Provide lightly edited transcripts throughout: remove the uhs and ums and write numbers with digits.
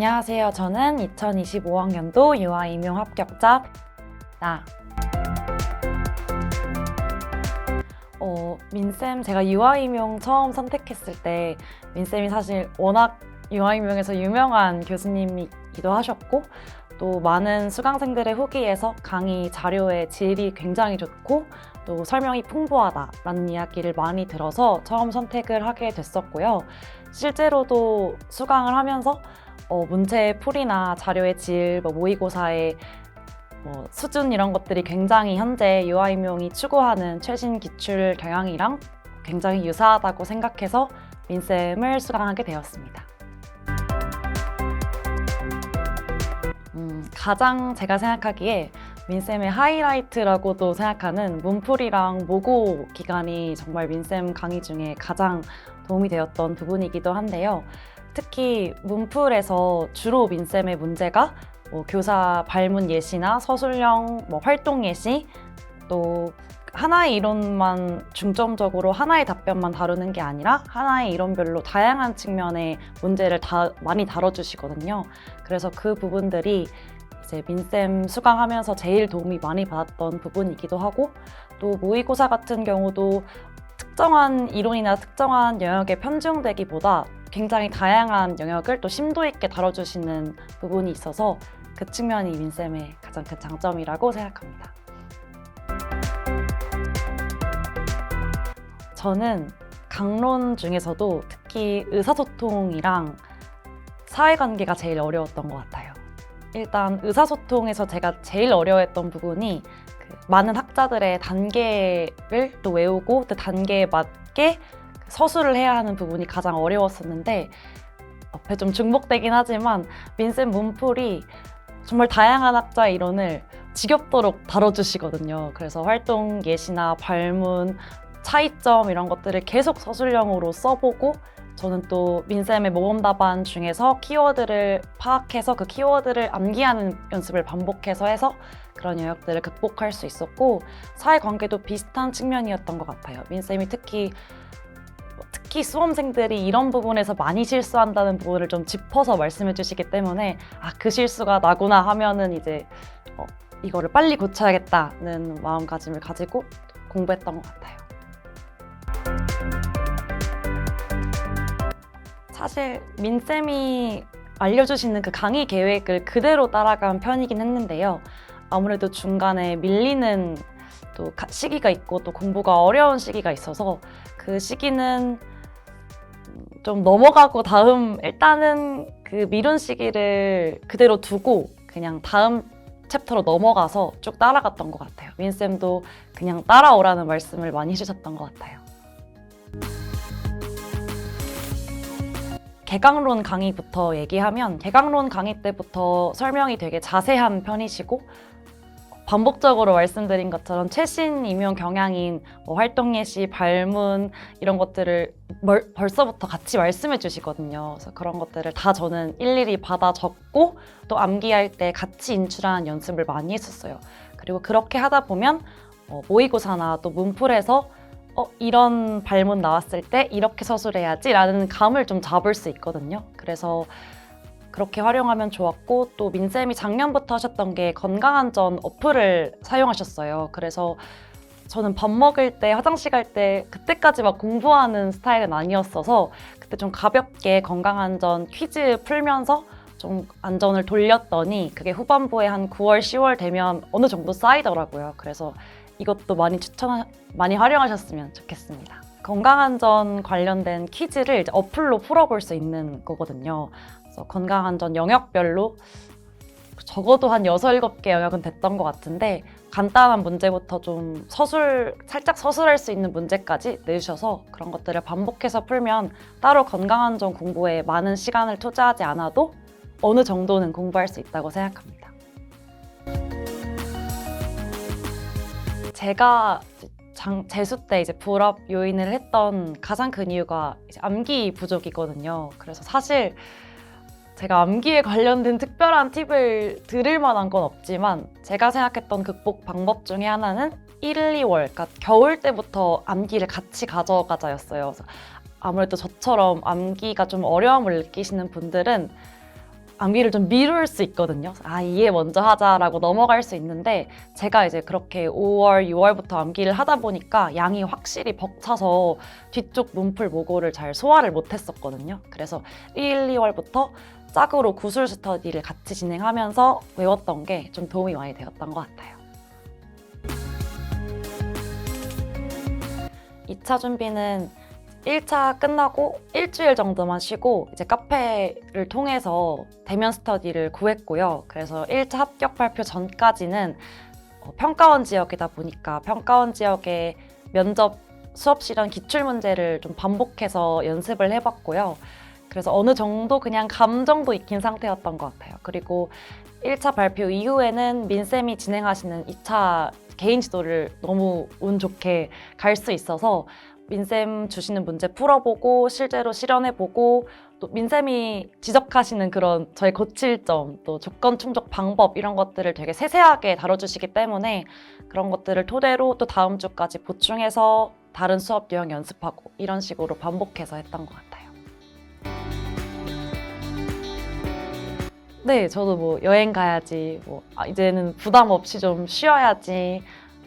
안녕하세요. 저는 2025학년도 유아임용 합격자 나. 민쌤, 제가 유아임용 처음 선택했을 때 민쌤이 사실 워낙 유아임용에서 유명한 교수님이기도 하셨고 또 많은 수강생들의 후기에서 강의 자료의 질이 굉장히 좋고 또 설명이 풍부하다라는 이야기를 많이 들어서 처음 선택을 하게 됐었고요. 실제로도 수강을 하면서 문제의 풀이나 자료의 질, 모의고사의 수준 이런 것들이 굉장히 현재 유아임용이 추구하는 최신 기출 경향이랑 굉장히 유사하다고 생각해서 민쌤을 수강하게 되었습니다. 가장 제가 생각하기에 민쌤의 하이라이트라고도 생각하는 문풀이랑 모고 기간이 정말 민쌤 강의 중에 가장 도움이 되었던 부분이기도 한데요. 특히 문풀에서 주로 민쌤의 문제가 교사 발문 예시나 서술형 활동 예시, 또 하나의 이론만 중점적으로 하나의 답변만 다루는 게 아니라 하나의 이론별로 다양한 측면의 문제를 많이 다뤄주시거든요. 그래서 그 부분들이 이제 민쌤 수강하면서 제일 도움이 많이 받았던 부분이기도 하고, 또 모의고사 같은 경우도 특정한 이론이나 특정한 영역에 편중되기보다 굉장히 다양한 영역을 또 심도 있게 다뤄주시는 부분이 있어서 그 측면이 민쌤의 가장 큰 장점이라고 생각합니다. 저는 강론 중에서도 특히 의사소통이랑 사회관계가 제일 어려웠던 것 같아요. 일단 의사소통에서 제가 제일 어려워했던 부분이 많은 학자들의 단계를 또 외우고 그 단계에 맞게 서술을 해야 하는 부분이 가장 어려웠었는데, 앞에 좀 중복되긴 하지만 민쌤 문풀이 정말 다양한 학자의 이론을 지겹도록 다뤄주시거든요. 그래서 활동 예시나 발문, 차이점 이런 것들을 계속 서술형으로 써보고, 저는 또 민쌤의 모범답안 중에서 키워드를 파악해서 그 키워드를 암기하는 연습을 반복해서 해서 그런 영역들을 극복할 수 있었고, 사회관계도 비슷한 측면이었던 것 같아요. 민쌤이 특히 수험생들이 이런 부분에서 많이 실수한다는 부분을 좀 짚어서 말씀해 주시기 때문에 그 실수가 나구나 하면은 이제 이거를 빨리 고쳐야겠다는 마음가짐을 가지고 공부했던 것 같아요. 사실 민쌤이 알려주시는 그 강의 계획을 그대로 따라간 편이긴 했는데요. 아무래도 중간에 밀리는 또 시기가 있고 또 공부가 어려운 시기가 있어서 그 시기는 좀 넘어가고 일단은 그 미룬 시기를 그대로 두고 그냥 다음 챕터로 넘어가서 쭉 따라갔던 것 같아요. 민쌤도 그냥 따라오라는 말씀을 많이 해주셨던 것 같아요. 개강론 강의부터 얘기하면, 개강론 강의 때부터 설명이 되게 자세한 편이시고 반복적으로 말씀드린 것처럼 최신 임용 경향인 활동 예시, 발문 이런 것들을 벌써부터 같이 말씀해 주시거든요. 그래서 그런 것들을 다 저는 일일이 받아 적고 또 암기할 때 같이 인출하는 연습을 많이 했었어요. 그리고 그렇게 하다 보면 모의고사나 또 문풀에서 이런 발문 나왔을 때 이렇게 서술해야지 라는 감을 좀 잡을 수 있거든요. 그래서 그렇게 활용하면 좋았고, 또 민쌤이 작년부터 하셨던 게 건강안전 어플을 사용하셨어요. 그래서 저는 밥 먹을 때, 화장실 갈 때 그때까지 막 공부하는 스타일은 아니었어서 그때 좀 가볍게 건강안전 퀴즈 풀면서 좀 안전을 돌렸더니 그게 후반부에 한 9월, 10월 되면 어느 정도 쌓이더라고요. 그래서 이것도 많이 활용하셨으면 좋겠습니다. 건강안전 관련된 퀴즈를 이제 어플로 풀어볼 수 있는 거거든요. 그래서 건강안전 영역별로 적어도 한 6, 7개 영역은 됐던 것 같은데, 간단한 문제부터 좀 살짝 서술할 수 있는 문제까지 내주셔서 그런 것들을 반복해서 풀면 따로 건강안전 공부에 많은 시간을 투자하지 않아도 어느 정도는 공부할 수 있다고 생각합니다. 제가 재수 때 이제 불합 요인을 했던 가장 큰 이유가 이제 암기 부족이거든요. 그래서 사실 제가 암기에 관련된 특별한 팁을 드릴 만한 건 없지만, 제가 생각했던 극복 방법 중에 하나는 1, 2월, 그러니까 겨울 때부터 암기를 같이 가져가자였어요. 그래서 아무래도 저처럼 암기가 좀 어려움을 느끼시는 분들은 암기를 좀 미룰 수 있거든요. 아, 이해 먼저 하자라고 넘어갈 수 있는데 제가 이제 그렇게 5월, 6월부터 암기를 하다 보니까 양이 확실히 벅차서 뒤쪽 문풀 모고를 잘 소화를 못했었거든요. 그래서 1, 2월부터 짝으로 구술 스터디를 같이 진행하면서 외웠던 게 좀 도움이 많이 되었던 것 같아요. 2차 준비는 1차 끝나고 일주일 정도만 쉬고 이제 카페를 통해서 대면 스터디를 구했고요. 그래서 1차 합격 발표 전까지는 평가원 지역이다 보니까 평가원 지역의 면접 수업 실현 기출 문제를 좀 반복해서 연습을 해봤고요. 그래서 어느 정도 그냥 감정도 익힌 상태였던 것 같아요. 그리고 1차 발표 이후에는 민쌤이 진행하시는 2차 개인 지도를 너무 운 좋게 갈 수 있어서 민쌤 주시는 문제 풀어보고 실제로 실현해보고 또 민쌤이 지적하시는 그런 저의 고칠 점, 또 조건 충족 방법 이런 것들을 되게 세세하게 다뤄주시기 때문에 그런 것들을 토대로 또 다음 주까지 보충해서 다른 수업 유형 연습하고 이런 식으로 반복해서 했던 것 같아요. 네, 저도 뭐 여행 가야지, 이제는 부담 없이 좀 쉬어야지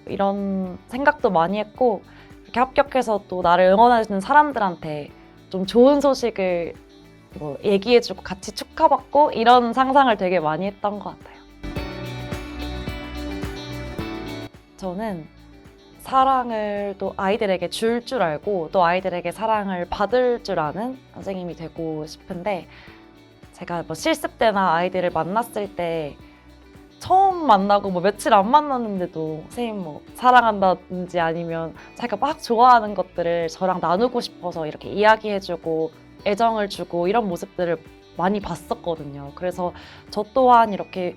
이런 생각도 많이 했고 이렇게 합격해서 또 나를 응원해주는 사람들한테 좀 좋은 소식을 얘기해주고 같이 축하받고 이런 상상을 되게 많이 했던 것 같아요. 저는 사랑을 또 아이들에게 줄 줄 알고 또 아이들에게 사랑을 받을 줄 아는 선생님이 되고 싶은데 제가 실습 때나 아이들을 만났을 때 처음 만나고 며칠 안 만났는데도 선생님 사랑한다든지 아니면 자기가 막 좋아하는 것들을 저랑 나누고 싶어서 이렇게 이야기해주고 애정을 주고 이런 모습들을 많이 봤었거든요. 그래서 저 또한 이렇게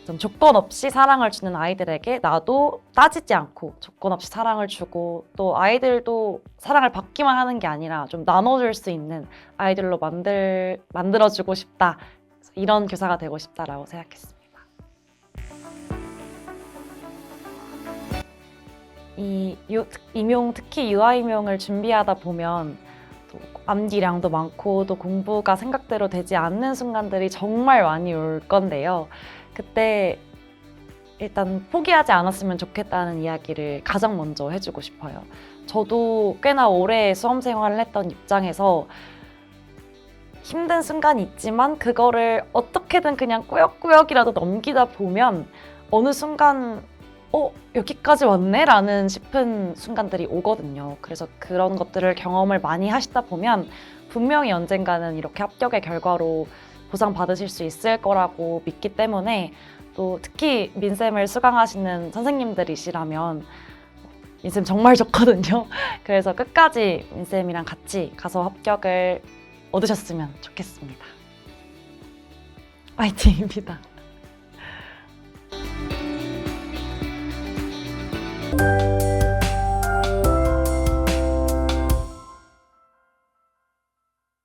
좀 조건 없이 사랑을 주는 아이들에게 나도 따지지 않고 조건 없이 사랑을 주고 또 아이들도 사랑을 받기만 하는 게 아니라 좀 나눠줄 수 있는 아이들로 만들어주고 싶다. 이런 교사가 되고 싶다라고 생각했습니다. 특히 유아 임용을 준비하다 보면 또 암기량도 많고 또 공부가 생각대로 되지 않는 순간들이 정말 많이 올 건데요. 그때 일단 포기하지 않았으면 좋겠다는 이야기를 가장 먼저 해주고 싶어요. 저도 꽤나 오래 수험 생활을 했던 입장에서 힘든 순간이 있지만 그거를 어떻게든 그냥 꾸역꾸역이라도 넘기다 보면 어느 순간 여기까지 왔네? 라는 싶은 순간들이 오거든요. 그래서 그런 것들을 경험을 많이 하시다 보면 분명히 언젠가는 이렇게 합격의 결과로 보상받으실 수 있을 거라고 믿기 때문에 또 특히 민쌤을 수강하시는 선생님들이시라면 민쌤 정말 좋거든요. 그래서 끝까지 민쌤이랑 같이 가서 합격을 얻으셨으면 좋겠습니다. 화이팅입니다.